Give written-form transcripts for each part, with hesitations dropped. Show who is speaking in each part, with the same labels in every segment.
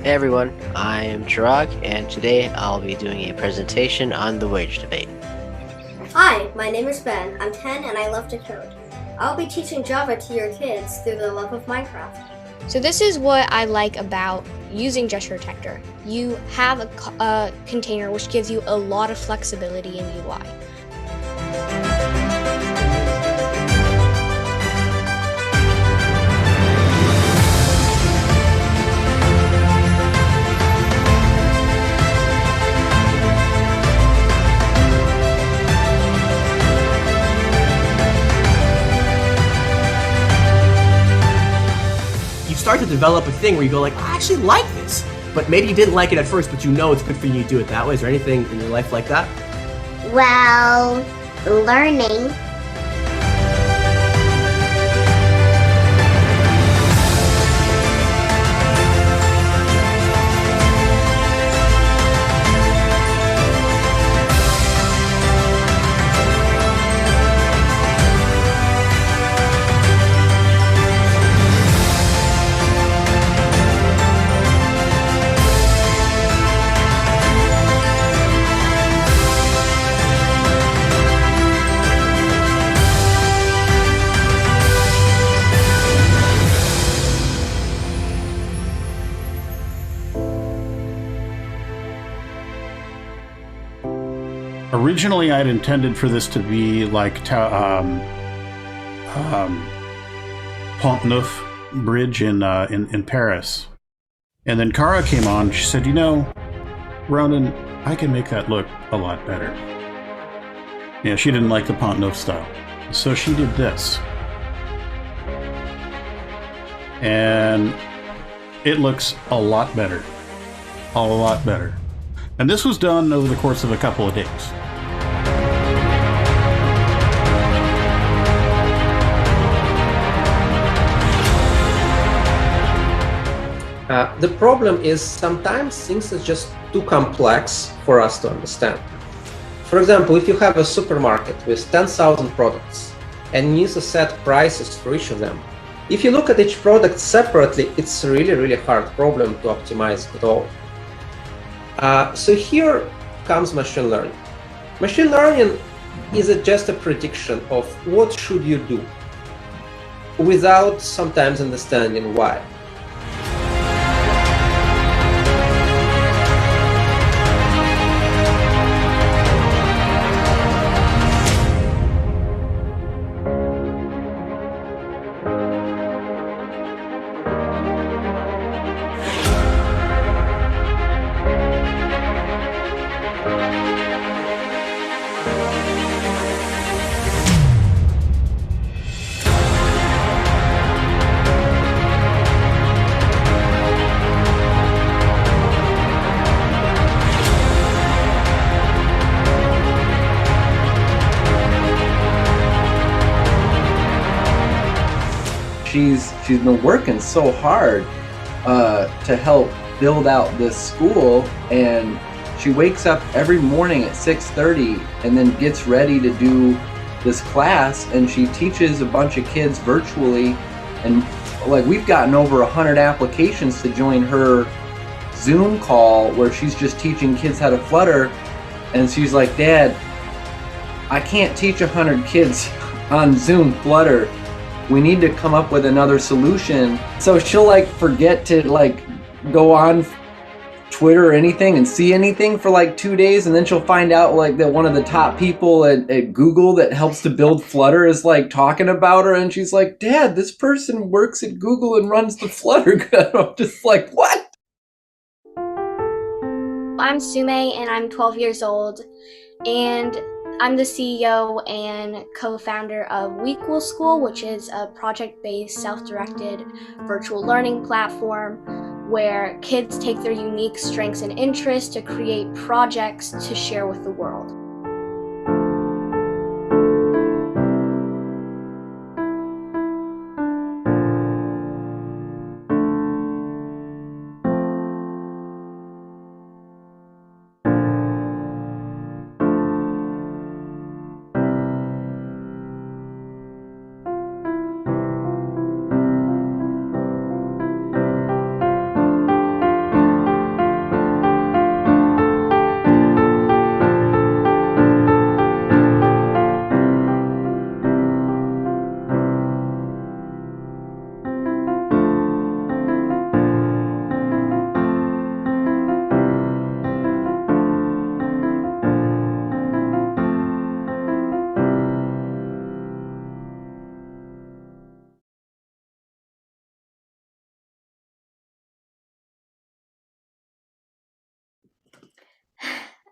Speaker 1: Hey everyone, I'm Chirag, and today I'll be doing a presentation on the wage debate.
Speaker 2: Hi, my name is Ben. I'm 10 and I love to code. I'll be teaching Java to your kids through the love of Minecraft.
Speaker 3: So this is what I like about using Gesture Detector. You have a container which gives you a lot of flexibility in UI.
Speaker 4: You start to develop a thing where you go like, I actually like this. But maybe you didn't like it at first, but you know it's good for you to do it that way. Is there anything in your life like that?
Speaker 5: Well, learning.
Speaker 6: Originally, I'd intended for this to be like Pont Neuf Bridge in Paris, and then Kara came on. She said, "You know, Ronan, I can make that look a lot better." Yeah, she didn't like the Pont Neuf style, so she did this, and it looks a lot better, a lot better. And this was done over the course of a couple of days.
Speaker 7: The problem is sometimes things are just too complex for us to understand. For example, if you have a supermarket with 10,000 products and need to set prices for each of them, if you look at each product separately, it's a really hard problem to optimize at all. So here comes machine learning. Machine learning is just a prediction of what should you do without sometimes understanding why.
Speaker 8: She's been working so hard to help build out this school, and she wakes up every morning at 6:30 and then gets ready to do this class, and she teaches a bunch of kids virtually, and like we've gotten over 100 applications to join her Zoom call where she's just teaching kids how to Flutter. And she's like, "Dad, I can't teach 100 kids on Zoom Flutter. We need to come up with another solution." So she'll like forget to like go on Twitter or anything and see anything for like 2 days, and then she'll find out like that one of the top people at Google that helps to build Flutter is like talking about her, and she's like, "Dad, this person works at Google and runs the Flutter." I'm just like, what?
Speaker 3: I'm Sume and I'm 12 years old, and I'm the CEO and co-founder of Wequal School, which is a project-based, self-directed virtual learning platform where kids take their unique strengths and interests to create projects to share with the world.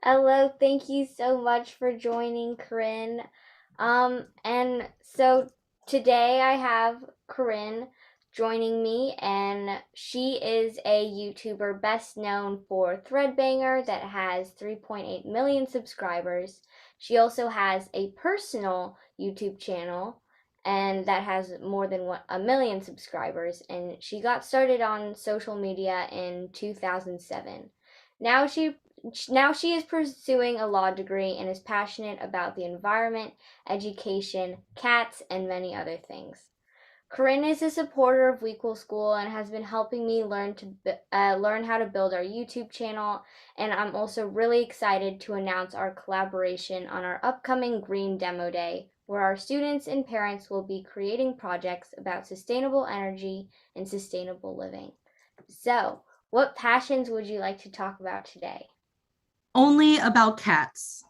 Speaker 3: Hello, thank you so much for joining, Corinne. And so today I have Corinne joining me, and she is a YouTuber best known for Threadbanger that has 3.8 million subscribers. She also has a personal YouTube channel and that has more than 1 million subscribers, and she got started on social media in 2007. Now she is pursuing a law degree and is passionate about the environment, education, cats, and many other things. Corinne is a supporter of We Cool School and has been helping me learn how to build our YouTube channel. And I'm also really excited to announce our collaboration on our upcoming Green Demo Day, where our students and parents will be creating projects about sustainable energy and sustainable living. So, what passions would you like to talk about today?
Speaker 9: Only about cats.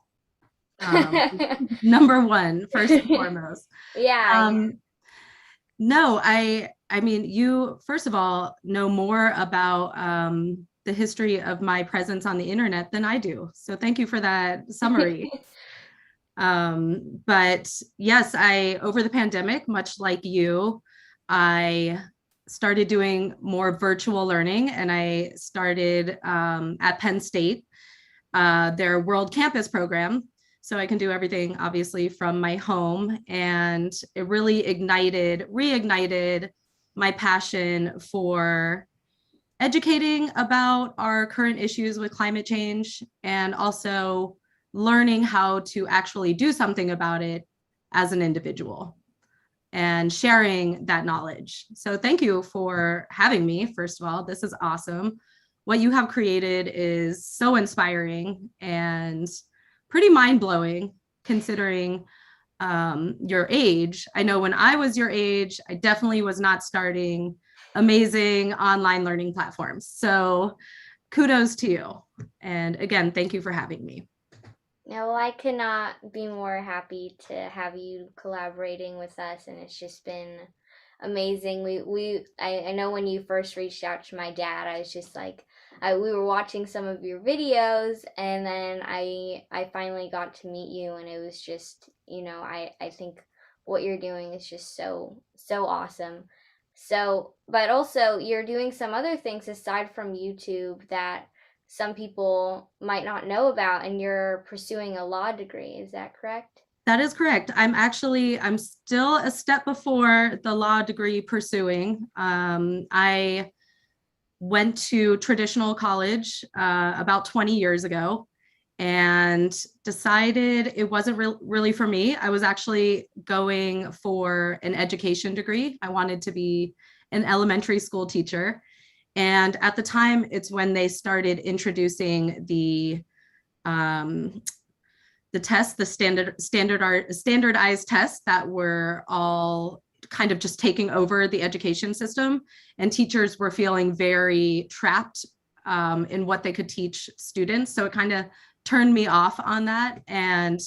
Speaker 9: Number one, first and foremost.
Speaker 3: Yeah.
Speaker 9: No, I mean, you first of all know more about the history of my presence on the internet than I do. So thank you for that summary. But yes, over the pandemic, much like you, I started doing more virtual learning, and I started at Penn State, their World Campus program. So I can do everything obviously from my home, and it really reignited my passion for educating about our current issues with climate change, and also learning how to actually do something about it as an individual and sharing that knowledge. So thank you for having me. First of all, this is awesome. What you have created is so inspiring and pretty mind-blowing, considering your age. I know when I was your age, I definitely was not starting amazing online learning platforms. So kudos to you. And again, thank you for having me.
Speaker 3: No, I could not be more happy to have you collaborating with us, and it's just been amazing. I know when you first reached out to my dad, I was just like, we were watching some of your videos, and then I finally got to meet you, and it was just, I think what you're doing is just so awesome. So, but also you're doing some other things aside from YouTube that some people might not know about, and you're pursuing a law degree. Is that correct?
Speaker 9: That is correct. I'm still a step before the law degree pursuing. I went to traditional college about 20 years ago and decided it wasn't really for me. I was actually going for an education degree. I wanted to be an elementary school teacher. And at the time, it's when they started introducing the tests, the standardized tests that were all kind of just taking over the education system, and teachers were feeling very trapped in what they could teach students. So it kind of turned me off on that. And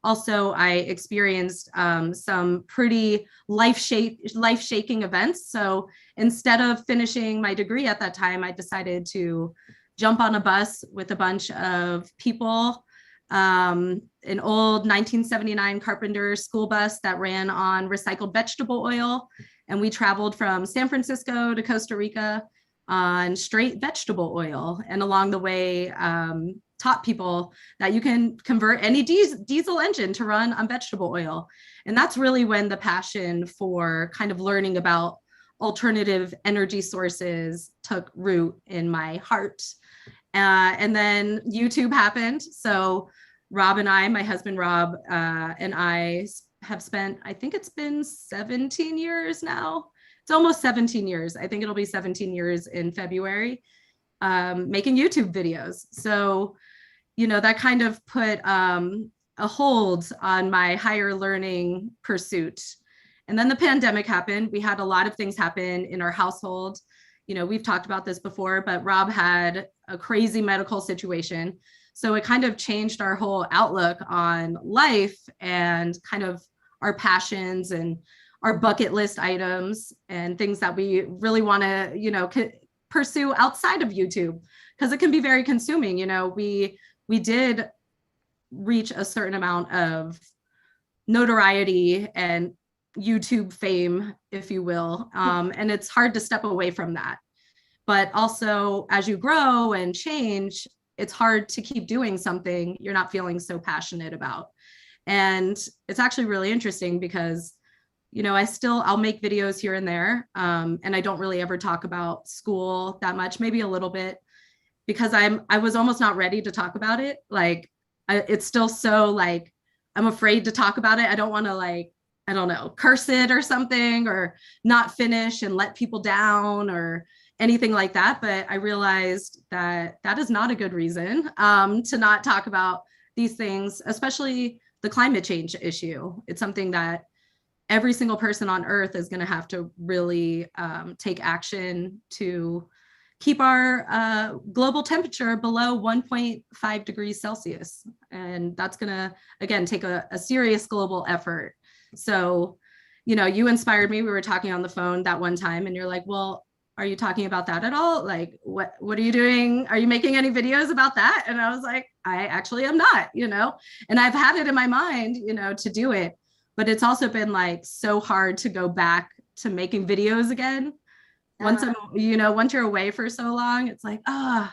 Speaker 9: also I experienced some pretty life-shaking events. So instead of finishing my degree at that time, I decided to jump on a bus with a bunch of people, an old 1979 Carpenter school bus that ran on recycled vegetable oil. And we traveled from San Francisco to Costa Rica on straight vegetable oil. And along the way, taught people that you can convert any diesel engine to run on vegetable oil. And that's really when the passion for kind of learning about alternative energy sources took root in my heart. And then YouTube happened. So Rob and I, my husband Rob, and I have spent, I think it's been 17 years now. It's almost 17 years. I think it'll be 17 years in February, making YouTube videos. So, that kind of put a hold on my higher learning pursuit. And then the pandemic happened. We had a lot of things happen in our household. We've talked about this before, but Rob had a crazy medical situation. So it kind of changed our whole outlook on life and kind of our passions and our bucket list items and things that we really want to, pursue outside of YouTube, because it can be very consuming. We we did reach a certain amount of notoriety and YouTube fame, if you will. And it's hard to step away from that. But also, as you grow and change, it's hard to keep doing something you're not feeling so passionate about. And it's actually really interesting because, I'll make videos here and there. And I don't really ever talk about school that much, maybe a little bit, because I was almost not ready to talk about it. Like, it's still so like, I'm afraid to talk about it. I don't want to I don't know, curse it or something, or not finish and let people down or anything like that. But I realized that that is not a good reason to not talk about these things, especially the climate change issue. It's something that every single person on Earth is going to have to really take action to keep our global temperature below 1.5 degrees Celsius. And that's going to, again, take a serious global effort. So, you inspired me. We were talking on the phone that one time and you're like, well, are you talking about that at all? Like, what are you doing? Are you making any videos about that? And I was like, I actually am not, and I've had it in my mind, to do it, but it's also been like so hard to go back to making videos again. Once once you're away for so long, it's like, I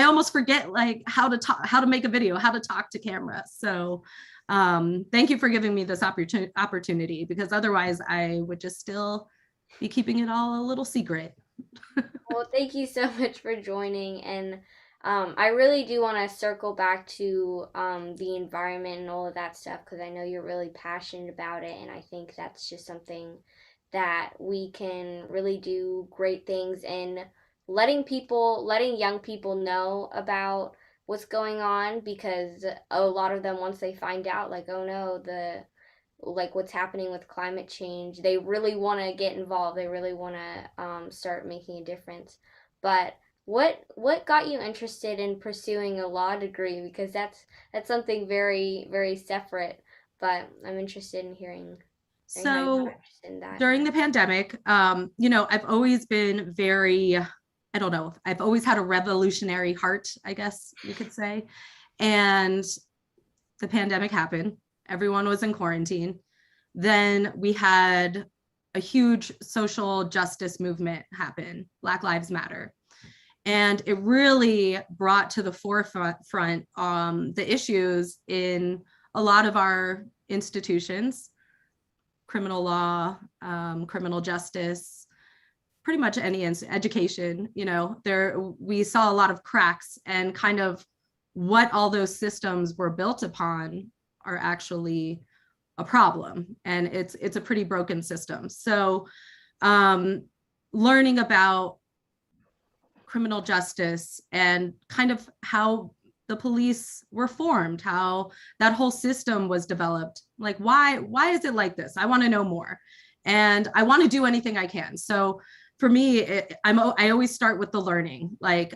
Speaker 9: almost forget like how to make a video, how to talk to camera. So thank you for giving me this opportunity, because otherwise I would just still be keeping it all a little secret.
Speaker 3: Well, thank you so much for joining. And I really do want to circle back to the environment and all of that stuff, because I know you're really passionate about it. And I think that's just something that we can really do great things in letting young people know about what's going on, because a lot of them, once they find out, like, oh no, what's happening with climate change, they really want to get involved. They really want to start making a difference. But what got you interested in pursuing a law degree? Because that's something very, very separate. But I'm interested in hearing.
Speaker 9: So during the pandemic, I've always been very, I don't know, I've always had a revolutionary heart, I guess you could say. And the pandemic happened. Everyone was in quarantine. Then we had a huge social justice movement happen, Black Lives Matter. And it really brought to the forefront the issues in a lot of our institutions, criminal law, criminal justice, pretty much any education. We saw a lot of cracks, and kind of what all those systems were built upon are actually a problem, and it's a pretty broken system. So learning about criminal justice and kind of how the police were formed, how that whole system was developed, like why is it like this? I want to know more, and I want to do anything I can. So for me, I always start with the learning. Like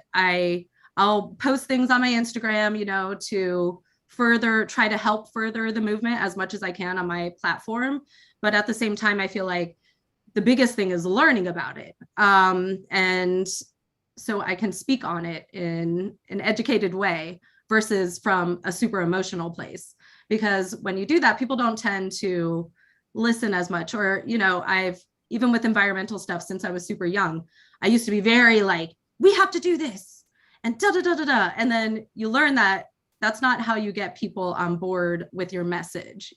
Speaker 9: I'll post things on my Instagram, to try to help further the movement as much as I can on my platform. But at the same time, I feel like the biggest thing is learning about it. And so I can speak on it in an educated way versus from a super emotional place. Because when you do that, people don't tend to listen as much. Or, I've, even with environmental stuff, since I was super young, I used to be very like, we have to do this and da da da da da. And then you learn that that's not how you get people on board with your message.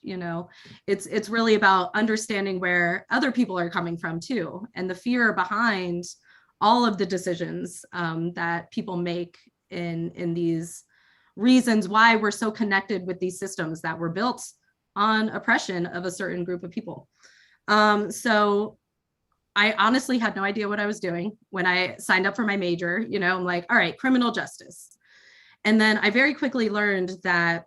Speaker 9: It's really about understanding where other people are coming from too, and the fear behind all of the decisions that people make in these reasons why we're so connected with these systems that were built on oppression of a certain group of people. So I honestly had no idea what I was doing when I signed up for my major. I'm like, all right, criminal justice. And then I very quickly learned that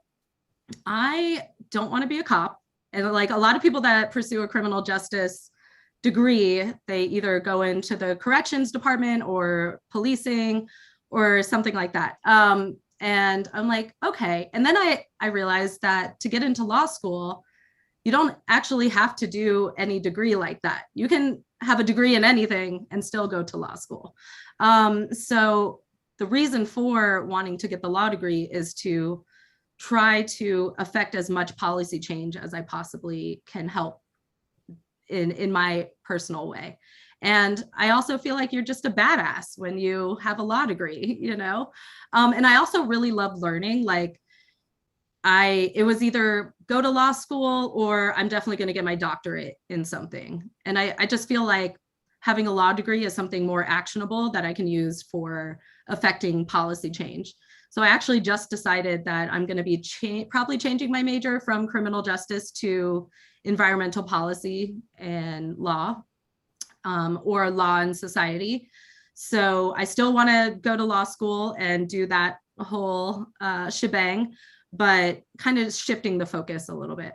Speaker 9: I don't want to be a cop. And like a lot of people that pursue a criminal justice degree, they either go into the corrections department or policing or something like that. And I'm like, okay. And then I realized that to get into law school, you don't actually have to do any degree like that. You can have a degree in anything and still go to law school. So the reason for wanting to get the law degree is to try to affect as much policy change as I possibly can help in my personal way. And I also feel like you're just a badass when you have a law degree, you know? And I also really love learning. Like it was either go to law school or I'm definitely going to get my doctorate in something. And I just feel like having a law degree is something more actionable that I can use for affecting policy change. So I actually just decided that I'm going to be probably changing my major from criminal justice to environmental policy and law, or law and society. So I still want to go to law school and do that whole shebang, but kind of shifting the focus a little bit.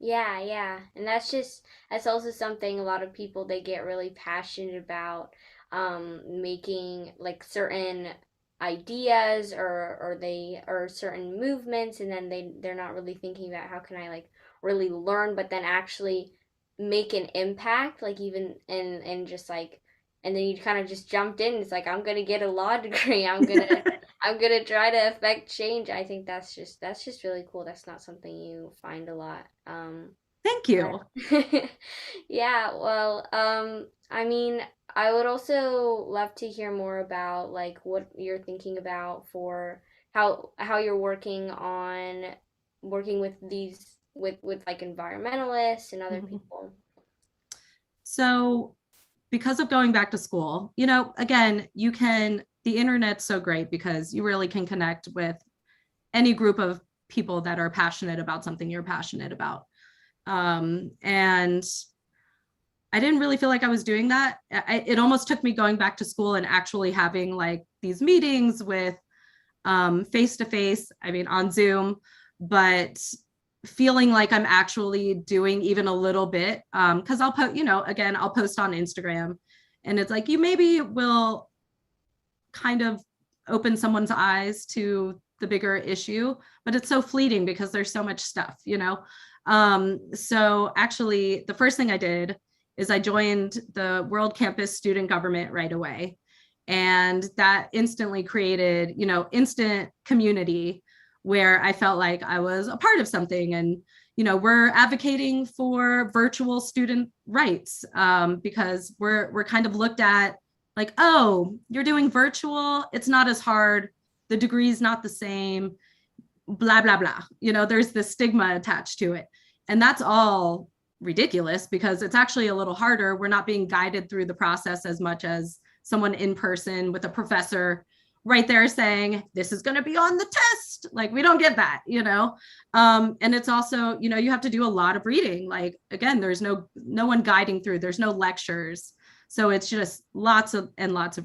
Speaker 3: Yeah. And that's also something a lot of people, they get really passionate about, making like certain ideas or certain movements, and then they're not really thinking about how can I like really learn, but then actually make an impact, like even and just like, and then you kind of just jumped in. It's like, I'm gonna get a law degree. I'm gonna try to affect change. I think that's just really cool. That's not something you find a lot.
Speaker 9: Thank you.
Speaker 3: Yeah, well, I mean, I would also love to hear more about like what you're thinking about for how you're working with these with like environmentalists and other people.
Speaker 9: So because of going back to school, you know, again, the internet's so great because you really can connect with any group of people that are passionate about something you're passionate about. And I didn't really feel like I was doing that. It almost took me going back to school and actually having like these meetings with face to face, I mean, on Zoom, but feeling like I'm actually doing even a little bit. Cause I'll put, you know, again, I'll post on Instagram and it's like, you maybe will kind of open someone's eyes to the bigger issue, but it's so fleeting because there's so much stuff, you know? So actually the first thing I did is I joined the World Campus Student Government right away. And that instantly created, you know, instant community where I felt like I was a part of something. And, you know, we're advocating for virtual student rights, because we're kind of looked at like, oh, you're doing virtual, it's not as hard, the degree's not the same, blah, blah, blah. You know, there's this stigma attached to it. And that's all ridiculous because it's actually a little harder. We're not being guided through the process as much as someone in person with a professor right there saying, this is going to be on the test. Like, we don't get that, you know? And it's also, you know, you have to do a lot of reading. Like, again, there's no one guiding through, there's no lectures. So it's just lots of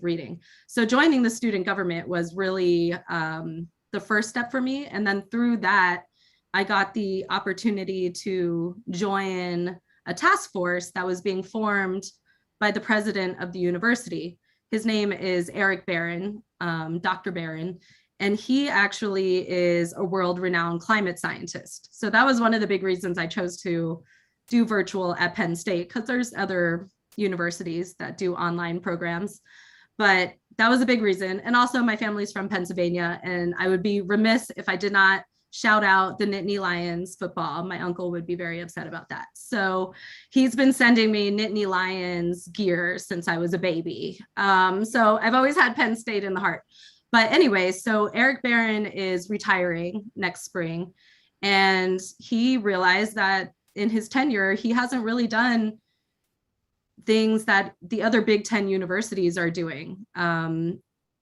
Speaker 9: reading. So joining the student government was really the first step for me. And then through that, I got the opportunity to join a task force that was being formed by the president of the university. His name is Eric Barron, Dr. Barron, and he actually is a world-renowned climate scientist. So that was one of the big reasons I chose to do virtual at Penn State, because there's other universities that do online programs, but that was a big reason. And also my family's from Pennsylvania, and I would be remiss if I did not shout out the Nittany Lions football. My uncle would be very upset about that. So he's been sending me Nittany Lions gear since I was a baby. So I've always had Penn State in the heart. But anyway, so Eric Barron is retiring next spring, and he realized that in his tenure, he hasn't really done things that the other Big Ten universities are doing.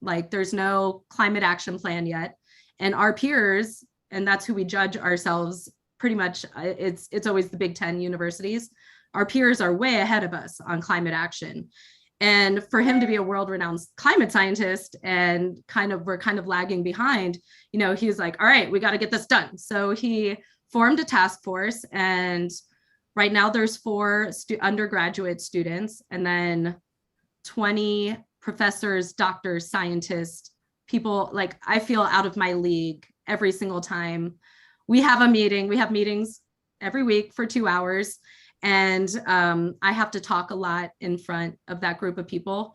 Speaker 9: Like there's no climate action plan yet. And our peers, and that's who we judge ourselves pretty much, it's always the Big Ten universities. Our peers are way ahead of us on climate action. And for him to be a world-renowned climate scientist and we're kind of lagging behind, you know, he was like, all right, we got to get this done. So he formed a task force, and right now there's 4 undergraduate students and then 20 professors, doctors, scientists, people. Like, I feel out of my league every single time we have a meeting. We have meetings every week for 2 hours. And I have to talk a lot in front of that group of people.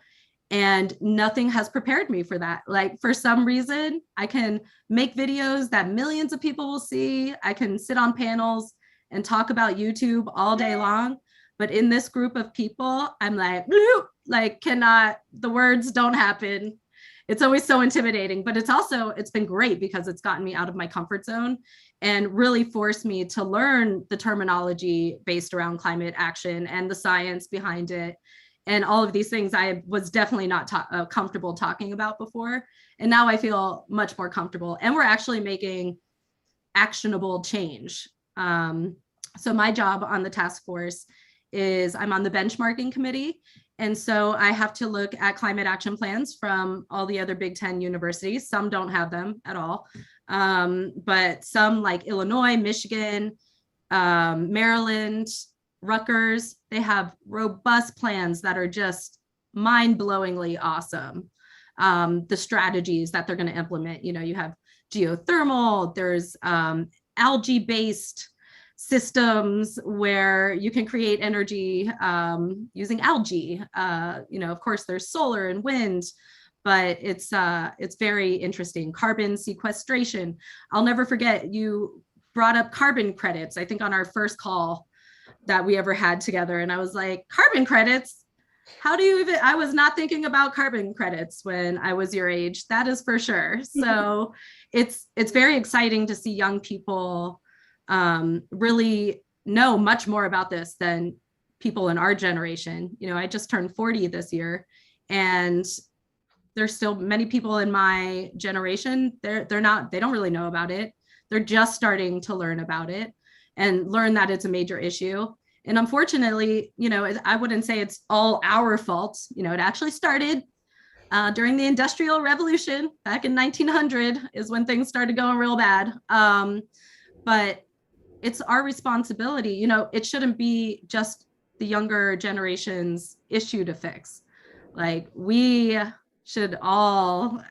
Speaker 9: and nothing has prepared me for that. Like, for some reason, I can make videos that millions of people will see. I can sit on panels and talk about YouTube all day long. But in this group of people, I'm like, bloop, like, cannot, the words don't happen. It's always so intimidating, but it's been great because it's gotten me out of my comfort zone and really forced me to learn the terminology based around climate action and the science behind it. And all of these things I was definitely not comfortable talking about before. And now I feel much more comfortable. And we're actually making actionable change. So my job on the task force is I'm on the benchmarking committee. And so I have to look at climate action plans from all the other Big Ten universities. Some don't have them at all. But some, like Illinois, Michigan, Maryland, Rutgers, they have robust plans that are just mind-blowingly awesome. The strategies that they're going to implement, you have geothermal, there's algae-based systems where you can create energy using algae. Of course, there's solar and wind, but it's very interesting. Carbon sequestration. I'll never forget, you brought up carbon credits, I think on our first call that we ever had together. And I was like, carbon credits? How do you even, I was not thinking about carbon credits when I was your age, that is for sure. So it's very exciting to see young people really know much more about this than people in our generation. I just turned 40 this year, and there's still many people in my generation, they don't really know about it. They're just starting to learn about it and learn that it's a major issue. And unfortunately, I wouldn't say it's all our fault. It actually started during the Industrial Revolution back in 1900 is when things started going real bad. But it's our responsibility. It shouldn't be just the younger generation's issue to fix. Like, we should all,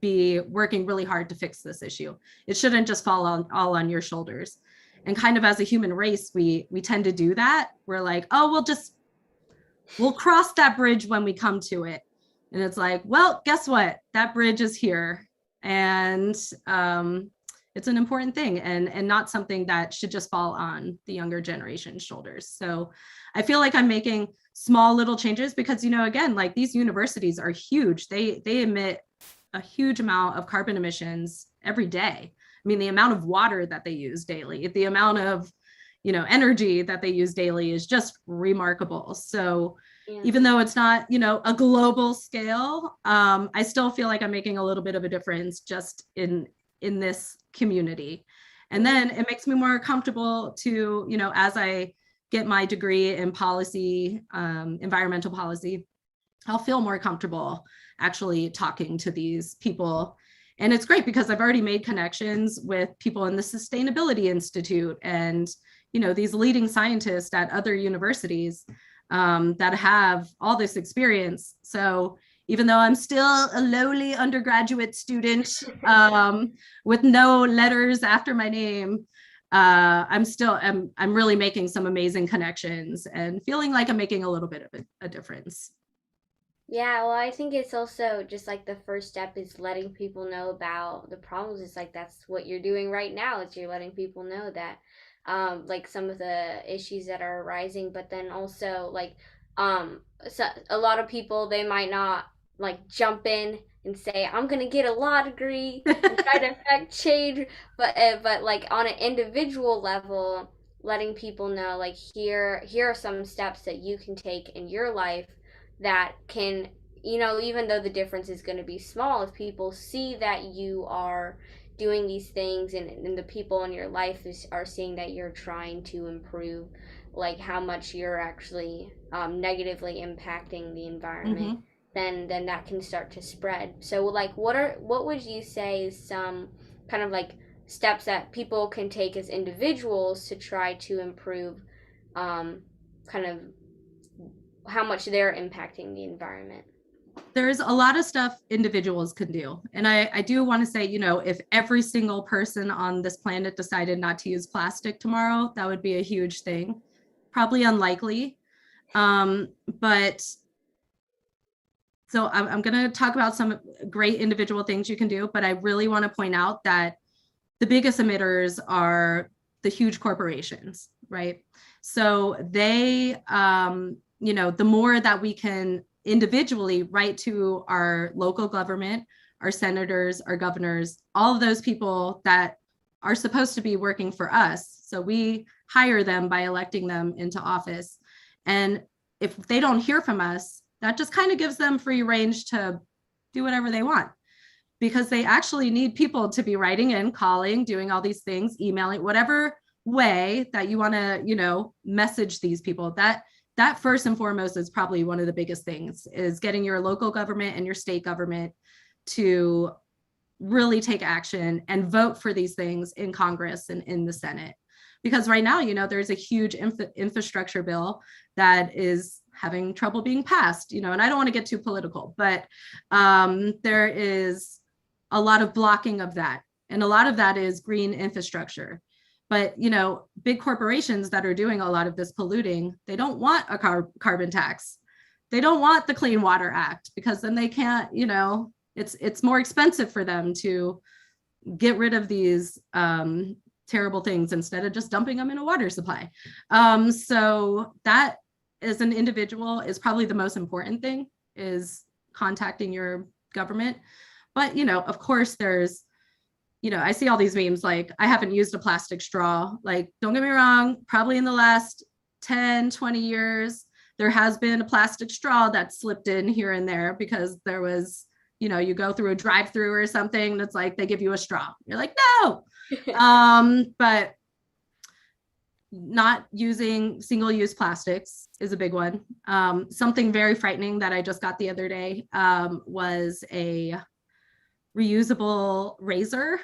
Speaker 9: be working really hard to fix this issue. It shouldn't just fall all on your shoulders. And kind of as a human race, we tend to do that. We're like, oh, we'll cross that bridge when we come to it. And it's like, well, guess what? That bridge is here. And it's an important thing, and not something that should just fall on the younger generation's shoulders. So I feel like I'm making small little changes because, again, like, these universities are huge. They emit a huge amount of carbon emissions every day. I mean, the amount of water that they use daily, the amount of, energy that they use daily is just remarkable. So even though it's not, a global scale, I still feel like I'm making a little bit of a difference just in this community. And then it makes me more comfortable to, as I get my degree in policy, environmental policy, I'll feel more comfortable actually talking to these people. And it's great because I've already made connections with people in the Sustainability Institute and, these leading scientists at other universities that have all this experience. So even though I'm still a lowly undergraduate student with no letters after my name, I'm really making some amazing connections and feeling like I'm making a little bit of a difference.
Speaker 2: Yeah, well, I think it's also just like the first step is letting people know about the problems. It's like that's what you're doing right now. Is you're letting people know that like some of the issues that are arising, but then also like so a lot of people, they might not like jump in and say I'm gonna get a law degree and try to affect change, but like on an individual level, letting people know like here are some steps that you can take in your life that can, even though the difference is going to be small, if people see that you are doing these things and the people in your life are seeing that you're trying to improve, like how much you're actually negatively impacting the environment, then that can start to spread. So like what would you say is some kind of like steps that people can take as individuals to try to improve kind of how much they're impacting the environment?
Speaker 9: There's a lot of stuff individuals can do. And I do want to say, if every single person on this planet decided not to use plastic tomorrow, that would be a huge thing. Probably unlikely. But So I'm going to talk about some great individual things you can do, but I really want to point out that the biggest emitters are the huge corporations, right? So they, the more that we can individually write to our local government, our senators, our governors, all of those people that are supposed to be working for us. So we hire them by electing them into office. And if they don't hear from us, that just kind of gives them free range to do whatever they want, because they actually need people to be writing in, calling, doing all these things, emailing, whatever way that you want to, message these people. That first and foremost is probably one of the biggest things, is getting your local government and your state government to really take action and vote for these things in Congress and in the Senate. Because right now, there's a huge infrastructure bill that is having trouble being passed, and I don't want to get too political, but there is a lot of blocking of that. And a lot of that is green infrastructure. But, big corporations that are doing a lot of this polluting, they don't want a carbon tax. They don't want the Clean Water Act, because then they can't, it's more expensive for them to get rid of these terrible things instead of just dumping them in a water supply. So that, as an individual, is probably the most important thing, is contacting your government. But, of course, there's, I see all these memes, like, I haven't used a plastic straw. Like, don't get me wrong, probably in the last 10, 20 years, there has been a plastic straw that slipped in here and there, because there was, you go through a drive-through or something, and it's like, they give you a straw. You're like, no. But not using single-use plastics is a big one. Something very frightening that I just got the other day was a reusable razor.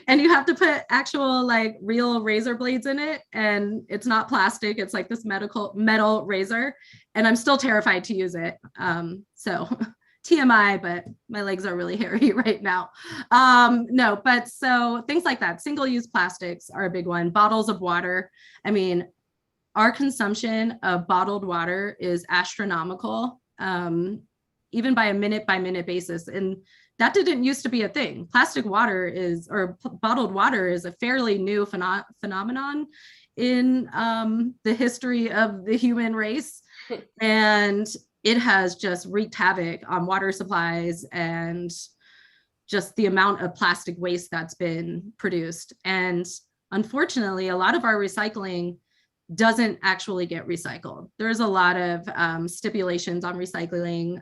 Speaker 9: And you have to put actual, like, real razor blades in it, and it's not plastic, it's like this metal razor, and I'm still terrified to use it. So TMI, but my legs are really hairy right now. No, but so things like that. Single-use plastics are a big one. Bottles of water. I mean, our consumption of bottled water is astronomical, even by a minute basis. And that didn't used to be a thing. Plastic water is, or bottled water is, a fairly new phenomenon in the history of the human race. And it has just wreaked havoc on water supplies and just the amount of plastic waste that's been produced. And unfortunately, a lot of our recycling doesn't actually get recycled. There's a lot of stipulations on recycling.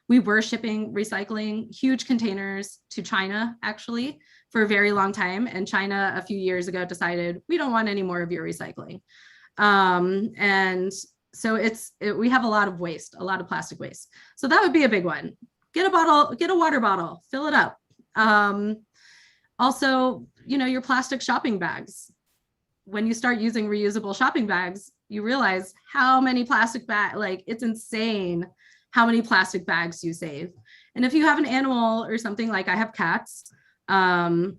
Speaker 9: We were shipping recycling, huge containers, to China, actually, for a very long time. And China, a few years ago, decided, we don't want any more of your recycling. And so we have a lot of waste, a lot of plastic waste. So that would be a big one. Get a water bottle, fill it up. Also, your plastic shopping bags. When you start using reusable shopping bags, you realize how many plastic bags, like, it's insane how many plastic bags you save. And if you have an animal or something, like I have cats, and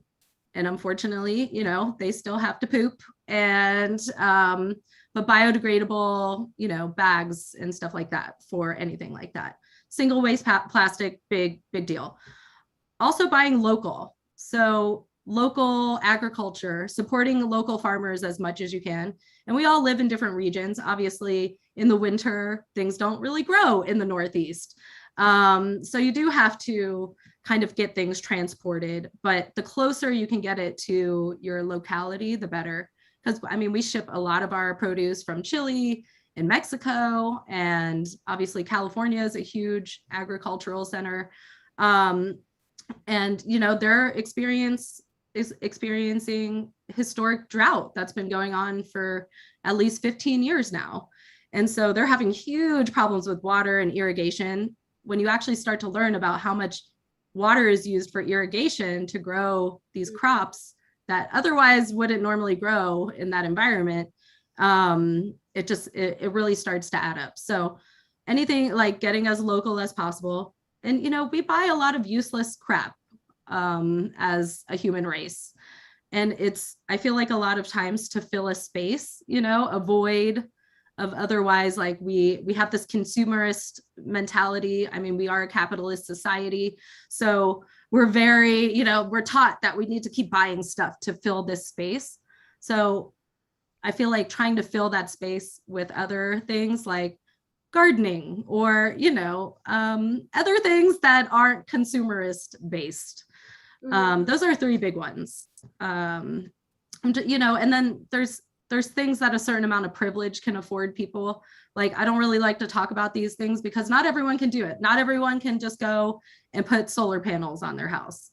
Speaker 9: unfortunately, they still have to poop, and but biodegradable, bags and stuff like that for anything like that. Single waste plastic, big deal. Also buying local. So local agriculture, supporting local farmers as much as you can. And we all live in different regions. Obviously, in the winter, things don't really grow in the Northeast. So you do have to kind of get things transported, but the closer you can get it to your locality, the better. Because, we ship a lot of our produce from Chile and Mexico, and obviously California is a huge agricultural center. And, they're experiencing historic drought that's been going on for at least 15 years now. And so they're having huge problems with water and irrigation. When you actually start to learn about how much water is used for irrigation to grow these crops that otherwise wouldn't normally grow in that environment, it really starts to add up. So anything like getting as local as possible. And, we buy a lot of useless crap as a human race. And I feel like a lot of times, to fill a space, a void, of otherwise, like we have this consumerist mentality. I mean, we are a capitalist society, so we're very, we're taught that we need to keep buying stuff to fill this space. So I feel like trying to fill that space with other things like gardening or, other things that aren't consumerist based. Those are three big ones. And then there's things that a certain amount of privilege can afford people. Like, I don't really like to talk about these things because not everyone can do it. Not everyone can just go and put solar panels on their house,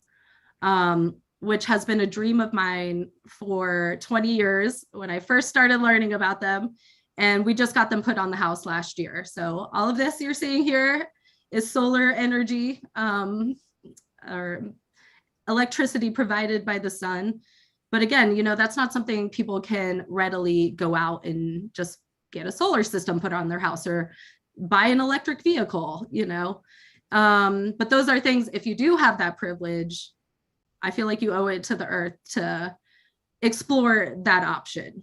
Speaker 9: which has been a dream of mine for 20 years when I first started learning about them. And we just got them put on the house last year. So all of this you're seeing here is solar energy, or electricity provided by the sun. But again, that's not something people can readily go out and just get a solar system put on their house or buy an electric vehicle, but those are things, if you do have that privilege, I feel like you owe it to the earth to explore that option.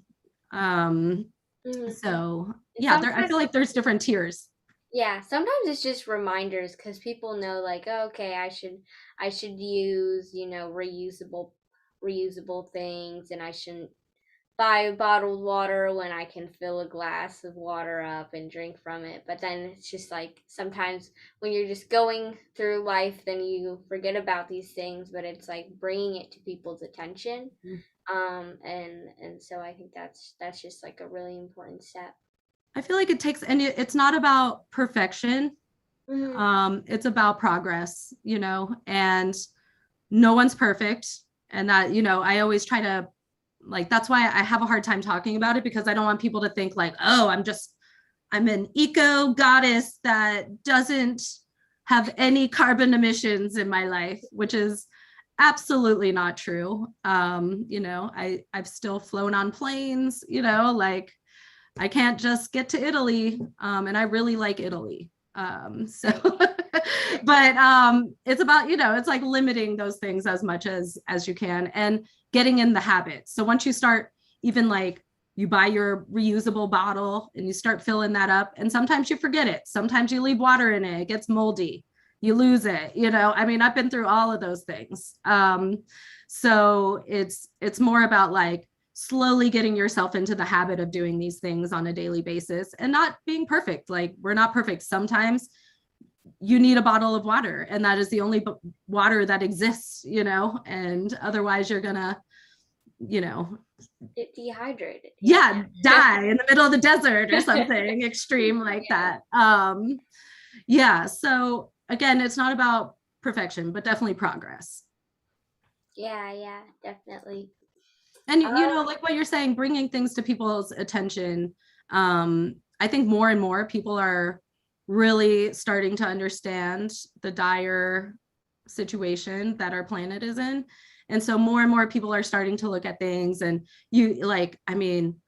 Speaker 9: So yeah, I feel like there's different tiers.
Speaker 2: Yeah, sometimes it's just reminders because people know, like, oh, okay, I should use, reusable things, and I shouldn't buy bottled water when I can fill a glass of water up and drink from it. But then it's just like sometimes when you're just going through life, then you forget about these things, but it's like bringing it to people's attention. And so I think that's just like a really important step.
Speaker 9: I feel like it's not about perfection. It's about progress, and no one's perfect. And that, I always try to, like, that's why I have a hard time talking about it, because I don't want people to think like, oh, I'm an eco goddess that doesn't have any carbon emissions in my life, which is absolutely not true. I've still flown on planes, like I can't just get to Italy. And I really like Italy. But it's about, it's like limiting those things as much as you can and getting in the habit. So once you start, even like you buy your reusable bottle and you start filling that up, and sometimes you forget it. Sometimes you leave water in it, it gets moldy, you lose it, I mean, I've been through all of those things. So it's more about like slowly getting yourself into the habit of doing these things on a daily basis and not being perfect. Like, we're not perfect. Sometimes you need a bottle of water, and that is the only water that exists, and otherwise you're gonna,
Speaker 2: get dehydrated.
Speaker 9: Yeah, die in the middle of the desert or something extreme like that. Yeah, so again, it's not about perfection, but definitely progress.
Speaker 2: Yeah, definitely.
Speaker 9: And like what you're saying, bringing things to people's attention. I think more and more people are really starting to understand the dire situation that our planet is in. And so more and more people are starting to look at things, and even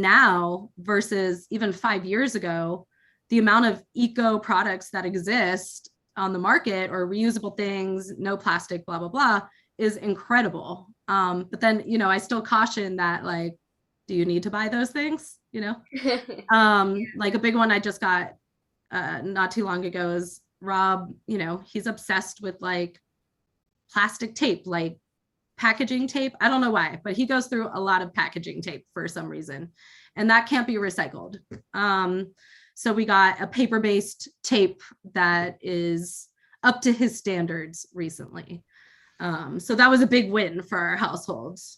Speaker 9: now versus even 5 years ago, the amount of eco products that exist on the market, or reusable things, no plastic, blah, blah, blah, is incredible. But then, I still caution that, like, do you need to buy those things? Like a big one I just got not too long ago is Rob, he's obsessed with like plastic tape, like packaging tape. I don't know why, but he goes through a lot of packaging tape for some reason, and that can't be recycled. So we got a paper-based tape that is up to his standards recently. So that was a big win for our households.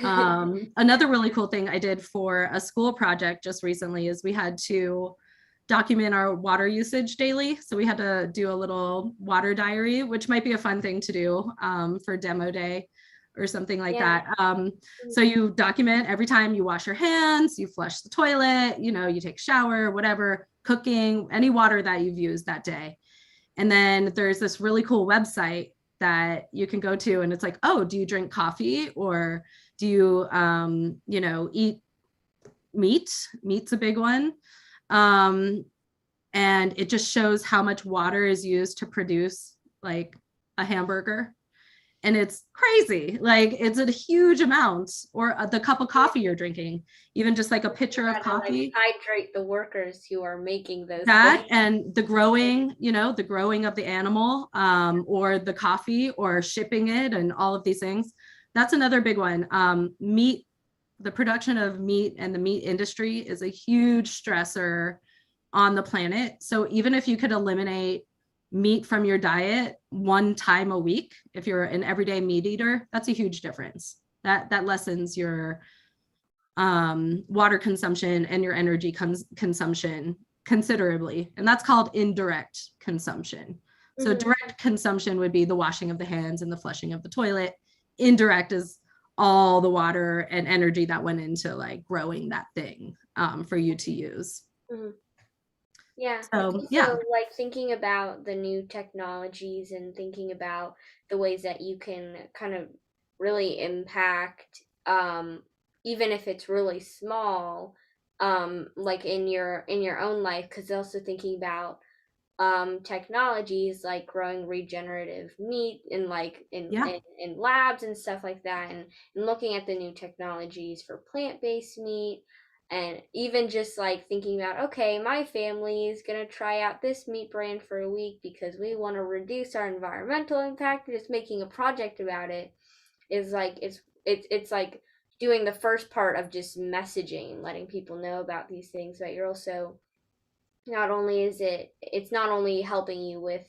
Speaker 9: Another really cool thing I did for a school project just recently is we had to document our water usage daily. So we had to do a little water diary, which might be a fun thing to do for demo day or something like that. So you document every time you wash your hands, you flush the toilet, you take a shower, whatever, cooking, any water that you've used that day. And then there's this really cool website that you can go to, and it's like, oh, do you drink coffee, or do you eat meat? Meat's a big one. And it just shows how much water is used to produce like a hamburger. and it's crazy. Like it's a huge amount, or the cup of coffee you're drinking, even just like a pitcher of coffee.
Speaker 2: Like, hydrate the workers who are making those
Speaker 9: That
Speaker 2: things.
Speaker 9: and the growing, the growing of the animal, or the coffee, or shipping it, and all of these things. That's another big one. Meat, the production of meat and the meat industry is a huge stressor on the planet. So even if you could eliminate meat from your diet one time a week, if you're an everyday meat eater, that's a huge difference. That lessens your water consumption and your energy consumption considerably. And that's called indirect consumption. So direct consumption would be the washing of the hands and the flushing of the toilet. Indirect is all the water and energy that went into like growing that thing for you to use.
Speaker 2: Yeah.
Speaker 9: So
Speaker 2: like thinking about the new technologies and thinking about the ways that you can kind of really impact, even if it's really small, like in your own life, because also thinking about technologies like growing regenerative meat in like in labs and stuff like that, and looking at the new technologies for plant-based meat, and even just like thinking about, okay, my family is going to try out this meat brand for a week because we want to reduce our environmental impact. Just making a project about it is like it's like doing the first part of just messaging, letting people know about these things, but you're also not only is it's not only helping you with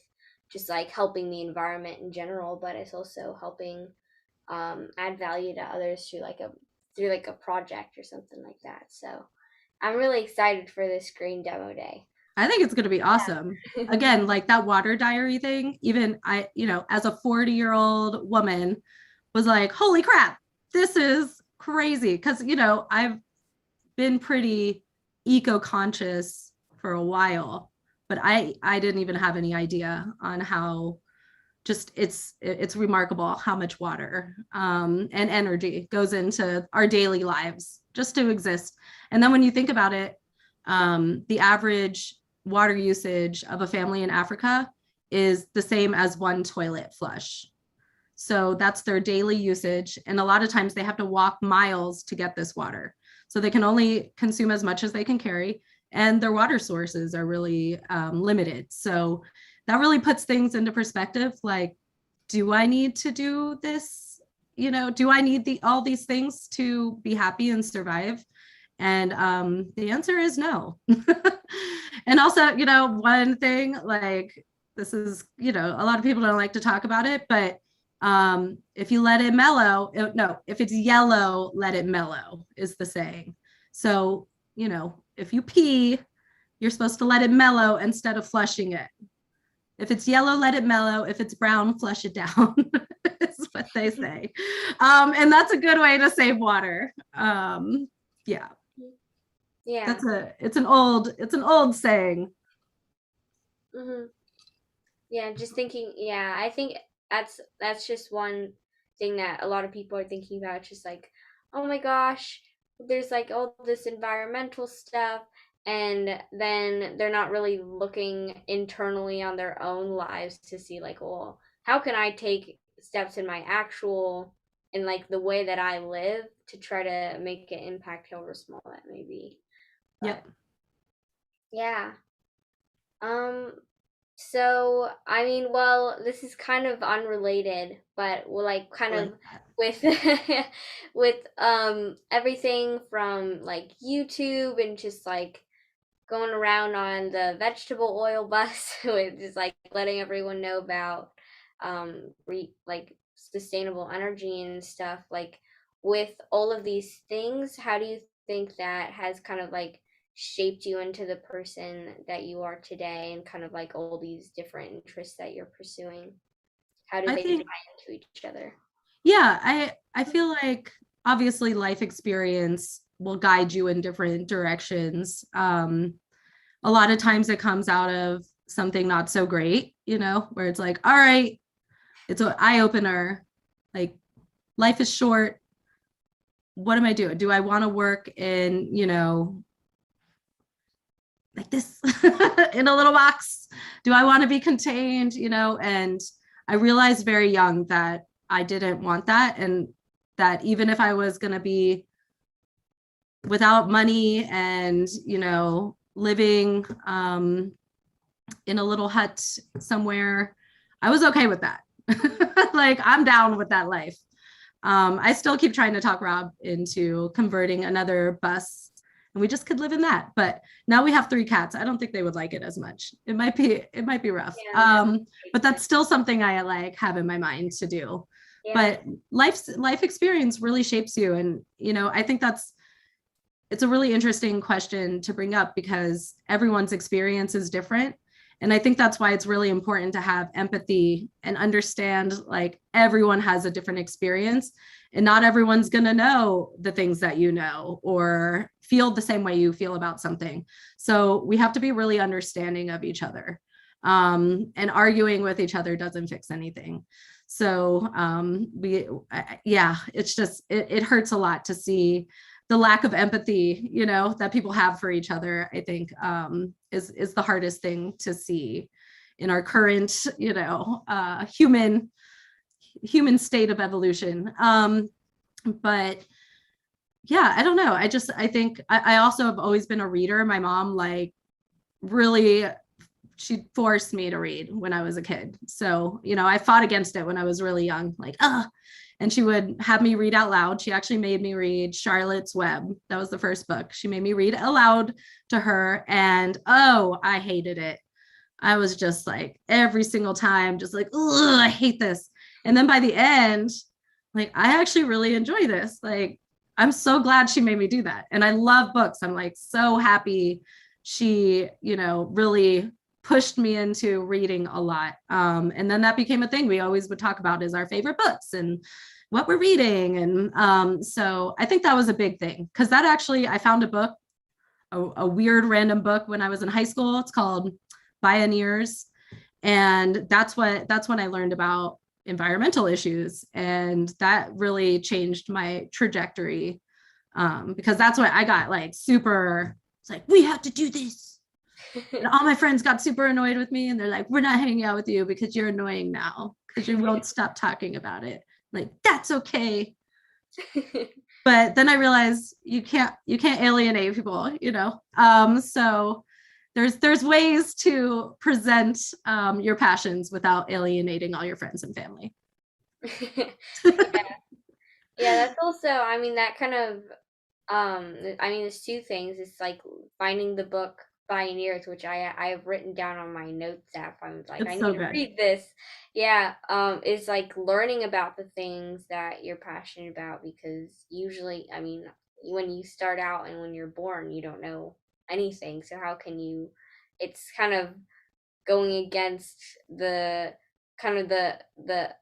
Speaker 2: just like helping the environment in general, but it's also helping add value to others through like a project or something like that. So I'm really excited for this green demo day.
Speaker 9: I think it's going to be awesome. Again, like that water diary thing, even I, as a 40-year-old woman was like, holy crap, this is crazy. Cause I've been pretty eco-conscious for a while, but I didn't even have any idea on how just it's remarkable how much water and energy goes into our daily lives just to exist. And then when you think about it, the average water usage of a family in Africa is the same as one toilet flush. So that's their daily usage. And a lot of times they have to walk miles to get this water. So they can only consume as much as they can carry, and their water sources are really limited. So that really puts things into perspective. Like, do I need to do this? Do I need all these things to be happy and survive? And the answer is no. And also, one thing, like, this is, a lot of people don't like to talk about it, but if you let it mellow, if it's yellow, let it mellow is the saying. So, if you pee, you're supposed to let it mellow instead of flushing it. If it's yellow, let it mellow. If it's brown, flush it down. Is what they say. And that's a good way to save water. Yeah. It's an old saying.
Speaker 2: Yeah, just thinking, I think that's just one thing that a lot of people are thinking about. It's just like, oh my gosh, there's like all this environmental stuff, and then they're not really looking internally on their own lives to see like, well, how can I take steps in my actual, in like the way that I live, to try to make an impact, however small that may be. Yeah. So I mean, well, this is kind of unrelated, but like kind of with with everything from like YouTube and just like going around on the vegetable oil bus with just like letting everyone know about like sustainable energy and stuff. Like with all of these things, how do you think that has kind of like shaped you into the person that you are today, and kind of like all these different interests that you're pursuing? How do they tie into each other?
Speaker 9: Yeah, I feel like obviously life experience will guide you in different directions. A lot of times it comes out of something not so great, where it's like, all right, it's an eye-opener. Like, life is short. What am I doing? Do I want to work in, like this in a little box? Do I want to be contained? And I realized very young that I didn't want that, and that even if I was going to be without money and, living in a little hut somewhere, I was okay with that. Like, I'm down with that life. I still keep trying to talk Rob into converting another bus, and we just could live in that. But now we have 3 cats. I don't think they would like it as much. It might be rough.
Speaker 2: Yeah.
Speaker 9: But that's still something I like have in my mind to do.
Speaker 2: Yeah.
Speaker 9: But life experience really shapes you. And, I think it's a really interesting question to bring up because everyone's experience is different. And I think that's why it's really important to have empathy and understand, like, everyone has a different experience and not everyone's going to know the things that you know or feel the same way you feel about something. So we have to be really understanding of each other. And arguing with each other doesn't fix anything. So it's just, it hurts a lot to see the lack of empathy, that people have for each other. I think is the hardest thing to see in our current, human state of evolution. But yeah, I don't know. I think I also have always been a reader. My mom, like, really, she forced me to read when I was a kid. So, I fought against it when I was really young, like, and she would have me read out loud. She actually made me read Charlotte's Web. That was the first book. She made me read aloud to her. And I hated it. I was just like, every single time, just like, oh, I hate this. And then by the end, like, I actually really enjoy this. Like, I'm so glad she made me do that. And I love books. I'm like so happy she, really pushed me into reading a lot. And then that became a thing we always would talk about is our favorite books and what we're reading. And so I think that was a big thing because that actually, I found a book, a weird random book when I was in high school. It's called Pioneers. And that's when I learned about environmental issues. And that really changed my trajectory because that's what I got, like, super, it's like, we have to do this. And all my friends got super annoyed with me and they're like, we're not hanging out with you because you're annoying now because you won't stop talking about it. Like, that's okay. But then I realized you can't alienate people, so there's ways to present your passions without alienating all your friends and family.
Speaker 2: Yeah, that's also, I mean, that kind of, there's 2 things. It's like finding the book Pioneers, which I have written down on my notes app. I'm like,
Speaker 9: It's
Speaker 2: I
Speaker 9: so
Speaker 2: need to
Speaker 9: good.
Speaker 2: read this. Yeah, is like learning about the things that you're passionate about because usually, I mean, when you start out and when you're born, you don't know anything. So how can you? It's kind of going against the kind of the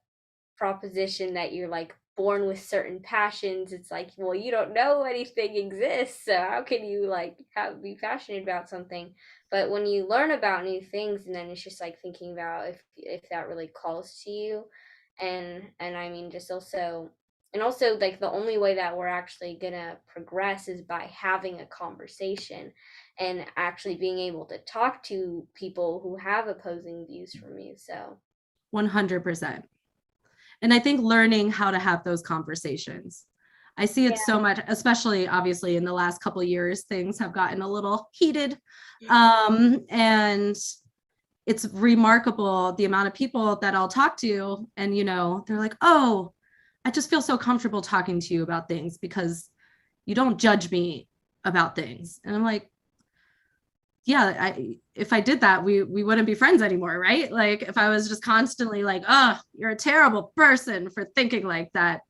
Speaker 2: proposition that you're like born with certain passions. It's like, well, you don't know anything exists, so how can you like be passionate about something? But when you learn about new things, and then it's just like thinking about if that really calls to you, and I mean, just also, and also, like, the only way that we're actually gonna progress is by having a conversation and actually being able to talk to people who have opposing views from you. So
Speaker 9: 100%. And I think learning how to have those conversations. I see it so much, especially obviously in the last couple of years, things have gotten a little heated. And it's remarkable the amount of people that I'll talk to and, they're like, oh, I just feel so comfortable talking to you about things because you don't judge me about things. And I'm like, yeah, if I did that, we wouldn't be friends anymore, right? Like, if I was just constantly like, oh, you're a terrible person for thinking like that,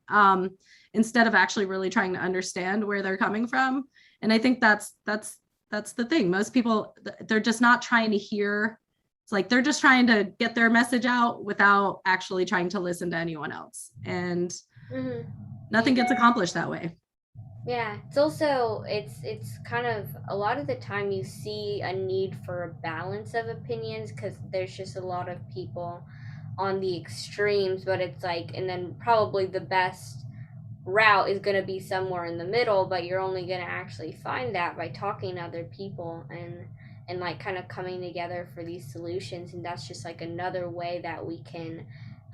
Speaker 9: instead of actually really trying to understand where they're coming from. And I think that's the thing. Most people, they're just not trying to hear. It's like they're just trying to get their message out without actually trying to listen to anyone else. And nothing gets accomplished that way.
Speaker 2: Yeah, it's also, it's kind of, a lot of the time you see a need for a balance of opinions because there's just a lot of people on the extremes, but it's like, and then probably the best route is going to be somewhere in the middle, but you're only going to actually find that by talking to other people and like kind of coming together for these solutions. And that's just like another way that we can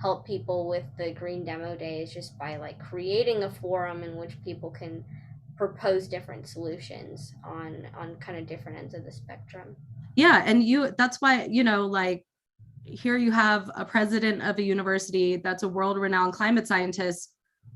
Speaker 2: help people with the Green Demo Day is just by like creating a forum in which people can propose different solutions on kind of different ends of the spectrum.
Speaker 9: Yeah, and that's why, like, here you have a president of a university that's a world-renowned climate scientist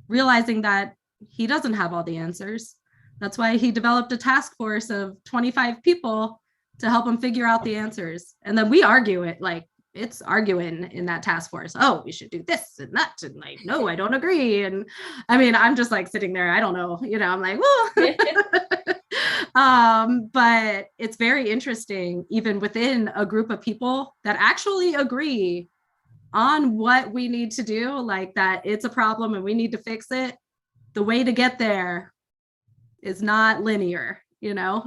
Speaker 9: realizing that he doesn't have all the answers. That's why he developed a task force of 25 people to help him figure out the answers. And then we argue it, like it's arguing in that task force. Oh, we should do this and that. And like, no, I don't agree. And I mean, I'm just like sitting there, I don't know, I'm like, well, but it's very interesting, even within a group of people that actually agree on what we need to do, like that it's a problem and we need to fix it. The way to get there is not linear,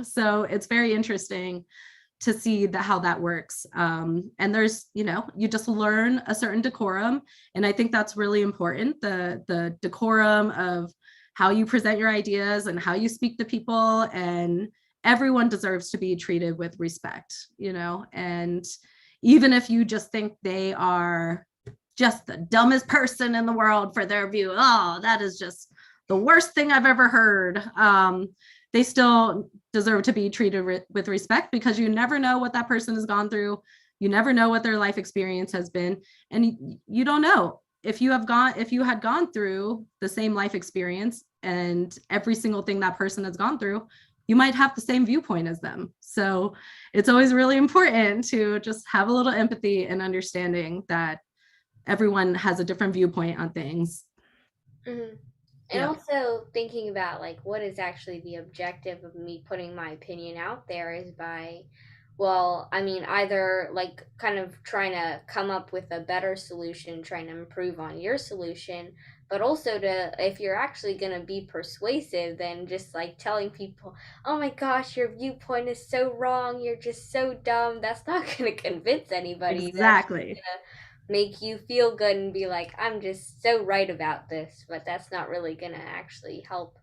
Speaker 9: so it's very interesting to see how that works. And there's, you just learn a certain decorum. And I think that's really important, the decorum of how you present your ideas and how you speak to people. And everyone deserves to be treated with respect, and even if you just think they are just the dumbest person in the world for their view, oh, that is just the worst thing I've ever heard. They still deserve to be treated with respect, because you never know what that person has gone through. You never know what their life experience has been. And you don't know if you had gone through the same life experience and every single thing that person has gone through, you might have the same viewpoint as them. So it's always really important to just have a little empathy and understanding that everyone has a different viewpoint on things.
Speaker 2: Mm-hmm. And also thinking about like what is actually the objective of me putting my opinion out there is by, well, I mean, either like kind of trying to come up with a better solution, trying to improve on your solution, but also if you're actually going to be persuasive, then just like telling people, oh my gosh, your viewpoint is so wrong, you're just so dumb. That's not going to convince anybody.
Speaker 9: Exactly.
Speaker 2: Make you feel good and be like, I'm just so right about this, but that's not really gonna actually help.